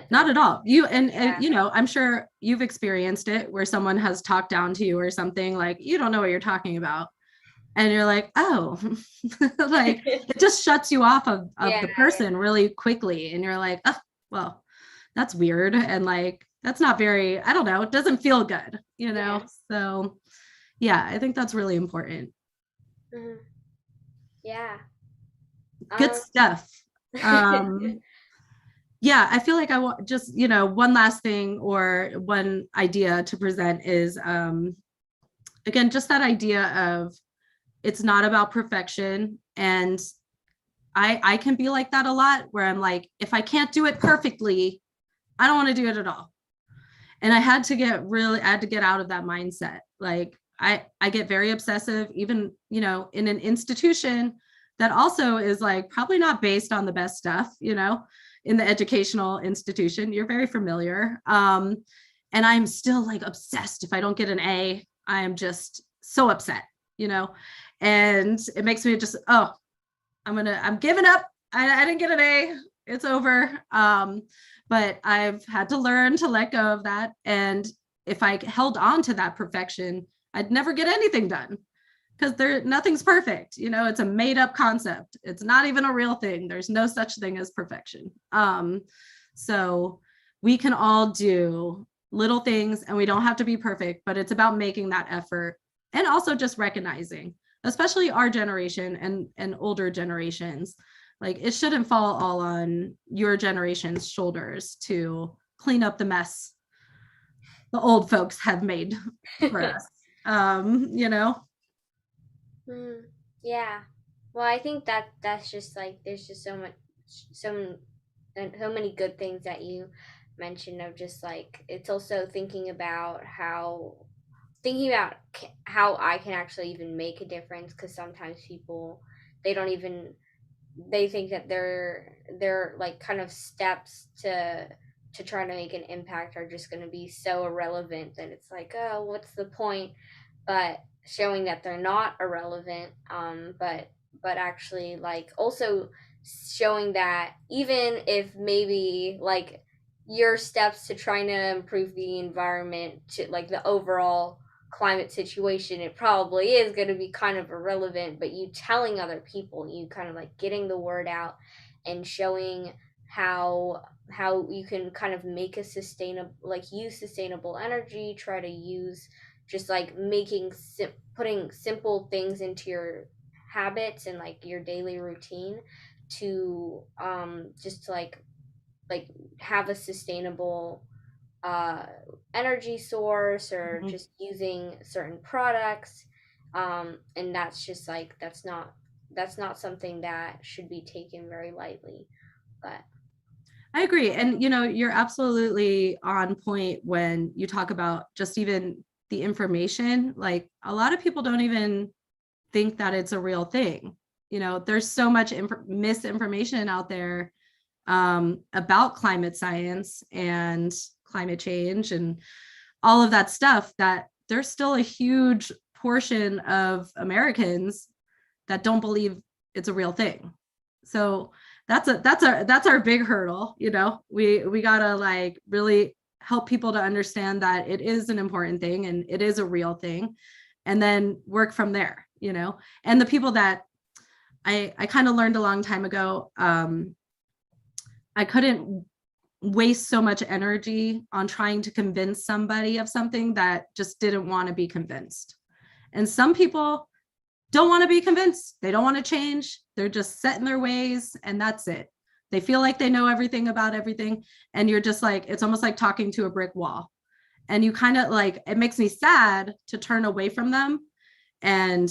Speaker 9: Not at all. And I'm sure you've experienced it where someone has talked down to you or something, like you don't know what you're talking about, and you're like, oh, like it just shuts you off of the person really quickly, and you're like, oh, well, that's weird, and like that's not very, I don't know, it doesn't feel good, So yeah, I think that's really important.
Speaker 2: Mm-hmm. Yeah.
Speaker 9: Good stuff. Yeah, I feel like I want just, one last thing or one idea to present is, again, just that idea of it's not about perfection. And I can be like that a lot, where I'm like, if I can't do it perfectly, I don't want to do it at all. And I had to get out of that mindset. Like I get very obsessive, even, in an institution that also is like probably not based on the best stuff, in the educational institution. You're very familiar. And I'm still like obsessed. If I don't get an A, I am just so upset, and it makes me just, oh, I'm giving up. I didn't get an A. It's over. But I've had to learn to let go of that. And if I held on to that perfection, I'd never get anything done, because nothing's perfect. It's a made up concept. It's not even a real thing. There's no such thing as perfection. So we can all do little things and we don't have to be perfect, but it's about making that effort, and also just recognizing, especially our generation and older generations, like it shouldn't fall all on your generation's shoulders to clean up the mess the old folks have made for us.
Speaker 2: Yeah. Well, I think that's just like, there's just so many good things that you mentioned, of just like, it's also thinking about how I can actually even make a difference, because sometimes people, they think that they're like kind of steps to try to make an impact are just going to be so irrelevant that it's like, oh, what's the point? But showing that they're not irrelevant, but actually like also showing that even if maybe like your steps to trying to improve the environment, to like the overall climate situation, it probably is going to be kind of irrelevant, but you telling other people, you kind of like getting the word out and showing how you can kind of make a sustainable, like use sustainable energy, try to use just like putting simple things into your habits and like your daily routine to just like have a sustainable energy source, or just using certain products, and that's just like that's not something that should be taken very lightly. But
Speaker 9: I agree. And, you're absolutely on point when you talk about just even the information. Like a lot of people don't even think that it's a real thing. There's so much misinformation out there about climate science and climate change and all of that stuff, that there's still a huge portion of Americans that don't believe it's a real thing. So that's our big hurdle. We gotta like really help people to understand that it is an important thing and it is a real thing, and then work from there. And the people that I kind of learned a long time ago, I couldn't waste so much energy on trying to convince somebody of something that just didn't want to be convinced. And some people don't want to be convinced. They don't want to change. They're just set in their ways, and that's it. They feel like they know everything about everything. And you're just like, it's almost like talking to a brick wall. And you kind of like, it makes me sad to turn away from them. And,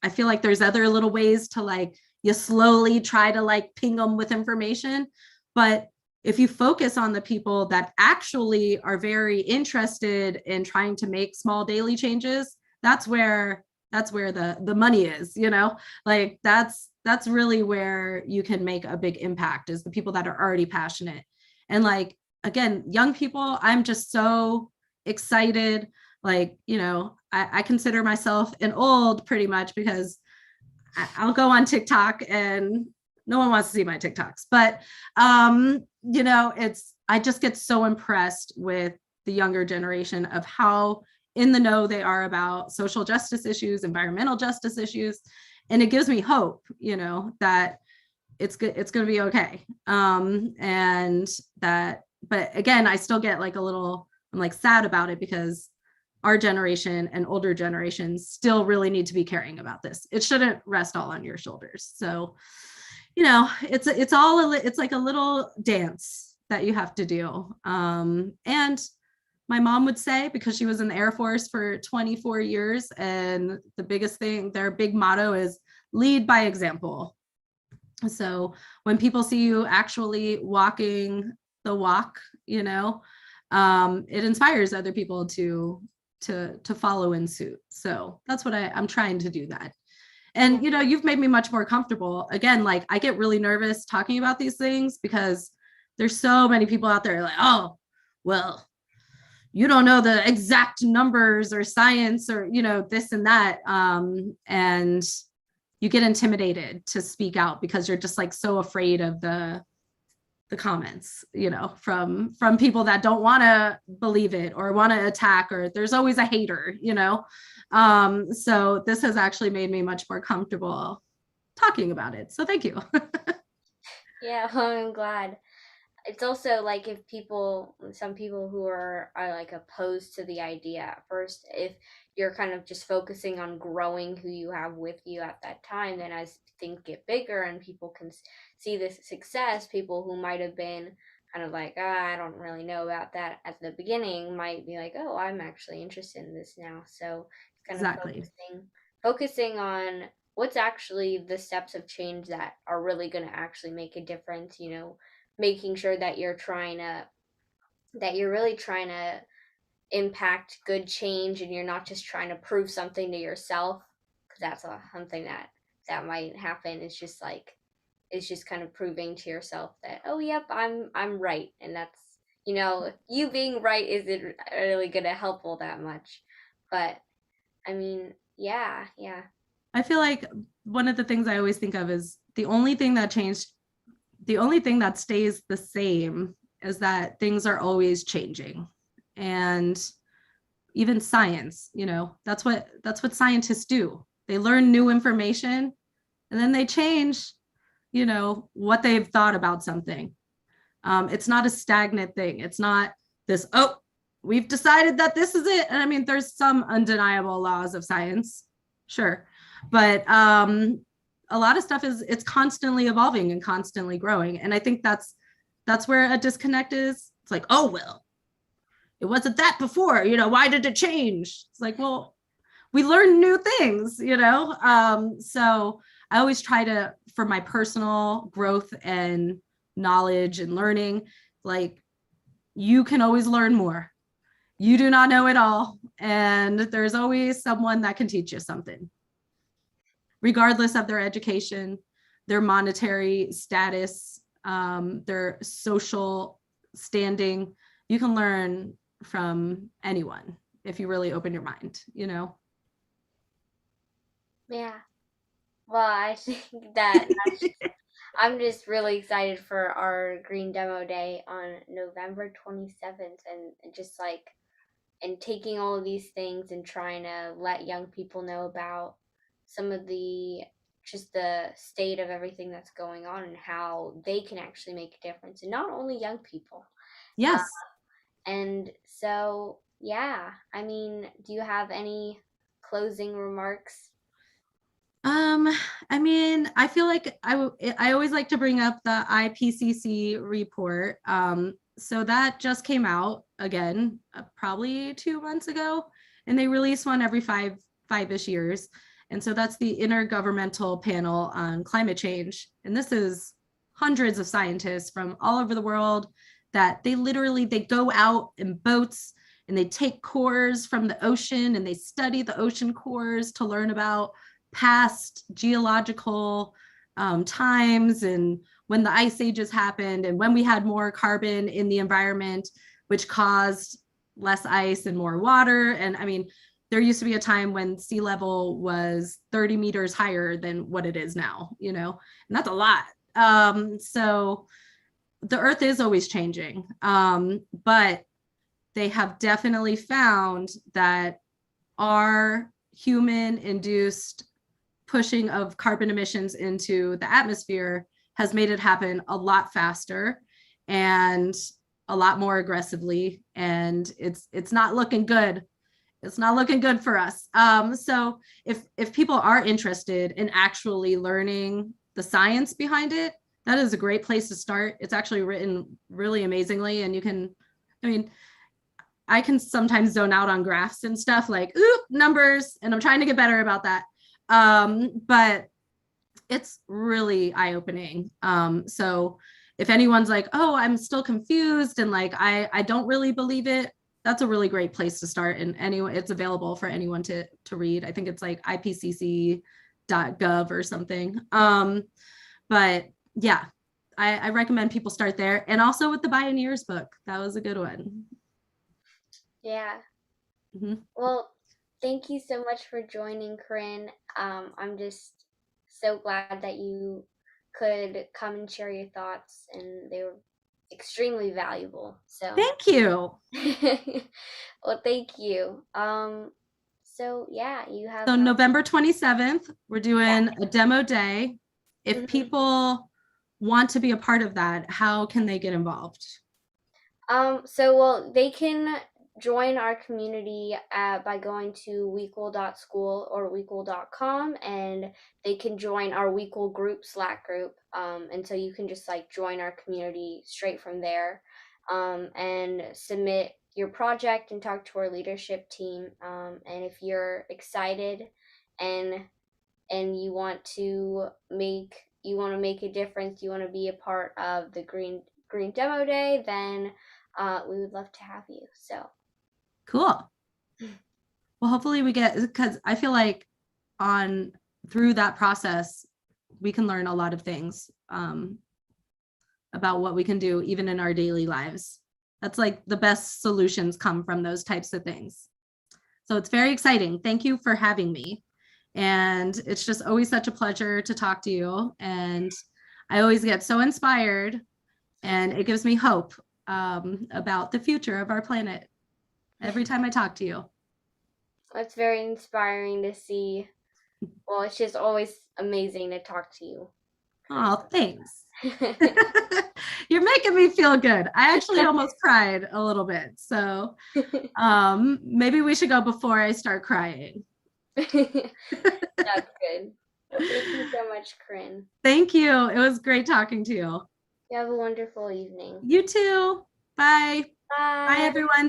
Speaker 9: I feel like there's other little ways to like, you slowly try to like ping them with information. But if you focus on the people that actually are very interested in trying to make small daily changes, that's where the money is, like that's really where you can make a big impact, is the people that are already passionate. And like, again, young people, I'm just so excited. Like, I consider myself an old pretty much, because I'll go on TikTok and no one wants to see my TikToks, but I just get so impressed with the younger generation of how in the know they are about social justice issues, environmental justice issues. And it gives me hope, that it's good, it's going to be okay. And that, but again, I still get like I'm like sad about it, because our generation and older generations still really need to be caring about this. It shouldn't rest all on your shoulders. So, it's like a little dance that you have to do. And my mom would say, because she was in the Air Force for 24 years, and the biggest thing, their big motto is lead by example. So when people see you actually walking the walk, it inspires other people to follow in suit. So that's what I'm trying to do that. And, you've made me much more comfortable. Again, like I get really nervous talking about these things, because there's so many people out there like, oh, well, you don't know the exact numbers or science or, this and that. And you get intimidated to speak out, because you're just like so afraid of the comments, from people that don't want to believe it or want to attack, or there's always a hater, so this has actually made me much more comfortable talking about it. So thank you.
Speaker 2: Yeah, I'm glad. It's also like some people who are like opposed to the idea at first, if you're kind of just focusing on growing who you have with you at that time, then as things get bigger and people can see this success, people who might have been kind of like, I don't really know about that at the beginning, might be like, oh, I'm actually interested in this now. So it's kind of focusing on what's actually the steps of change that are really going to actually make a difference, making sure that you're really trying to impact good change, and you're not just trying to prove something to yourself, because that's something that might happen. It's just kind of proving to yourself that, oh yep, I'm right, and that's you being right isn't really gonna help all that much. But I mean, yeah.
Speaker 9: I feel like one of the things I always think of is the only thing that stays the same is that things are always changing. And even science, that's what scientists do. They learn new information and then they change, what they've thought about something. It's not a stagnant thing. It's not this, oh, we've decided that this is it. And I mean, there's some undeniable laws of science, sure. But a lot of stuff it's constantly evolving and constantly growing. And I think that's where a disconnect is. It's like, oh, well, it wasn't that before, why did it change? It's like, well, we learn new things, so I always try to, for my personal growth and knowledge and learning, like, you can always learn more. You do not know it all. And there's always someone that can teach you something, regardless of their education, their monetary status, their social standing. You can learn from anyone if you really open your mind,
Speaker 2: Yeah. Well, I think that I'm just really excited for our Green Demo Day on November 27th, and just like, and taking all of these things and trying to let young people know about some of the state of everything that's going on and how they can actually make a difference, and not only young people.
Speaker 9: Yes.
Speaker 2: And so, yeah, I mean, do you have any closing remarks?
Speaker 9: I mean, I feel like I always like to bring up the IPCC report. So that just came out again, probably 2 months ago, and they release one every five-ish years. And so that's the Intergovernmental Panel on Climate Change. And this is hundreds of scientists from all over the world that they go out in boats and they take cores from the ocean and they study the ocean cores to learn about past geological times and when the ice ages happened and when we had more carbon in the environment, which caused less ice and more water. And I mean, there used to be a time when sea level was 30 meters higher than what it is now, and that's a lot. So the earth is always changing, but they have definitely found that our human-induced pushing of carbon emissions into the atmosphere has made it happen a lot faster and a lot more aggressively, and it's not looking good. It's not looking good for us. So if people are interested in actually learning the science behind it, that is a great place to start. It's actually written really amazingly, and I can sometimes zone out on graphs and stuff, like, ooh, numbers, and I'm trying to get better about that. But it's really eye-opening. So if anyone's like, oh, I'm still confused and like I don't really believe it, that's a really great place to start. And it's available for anyone to read. I think it's like ipcc.gov or something. But yeah, I recommend people start there, and also with the Bioneers book. That was a good one.
Speaker 2: Yeah.
Speaker 9: Mm-hmm.
Speaker 2: Well, thank you so much for joining, Corinne. I'm just so glad that you could come and share your thoughts, and they were extremely valuable. So
Speaker 9: thank you.
Speaker 2: Well, thank you. So yeah, you have.
Speaker 9: So November 27th, we're doing a demo day. If people want to be a part of that, how can they get involved?
Speaker 2: So they can join our community by going to wequal.school or wequal.com, and they can join our Wequal group Slack group. And so you can just like join our community straight from there, and submit your project and talk to our leadership team. And if you're excited and you want to make a difference, you want to be a part of the Green Demo Day, then we would love to have you. So
Speaker 9: cool. Well, hopefully we get, because I feel like through that process, we can learn a lot of things about what we can do even in our daily lives. That's like the best solutions come from those types of things. So it's very exciting. Thank you for having me. And it's just always such a pleasure to talk to you. And I always get so inspired, and it gives me hope about the future of our planet every time I talk to you.
Speaker 2: It's very inspiring to see. Well, it's just always amazing to talk to you.
Speaker 9: Oh, thanks. You're making me feel good. I actually almost cried a little bit. So maybe we should go before I start crying.
Speaker 2: That's good. Thank you so much, Corinne.
Speaker 9: Thank you. It was great talking to you.
Speaker 2: You have a wonderful evening.
Speaker 9: You too. Bye.
Speaker 2: Bye.
Speaker 9: Bye, everyone.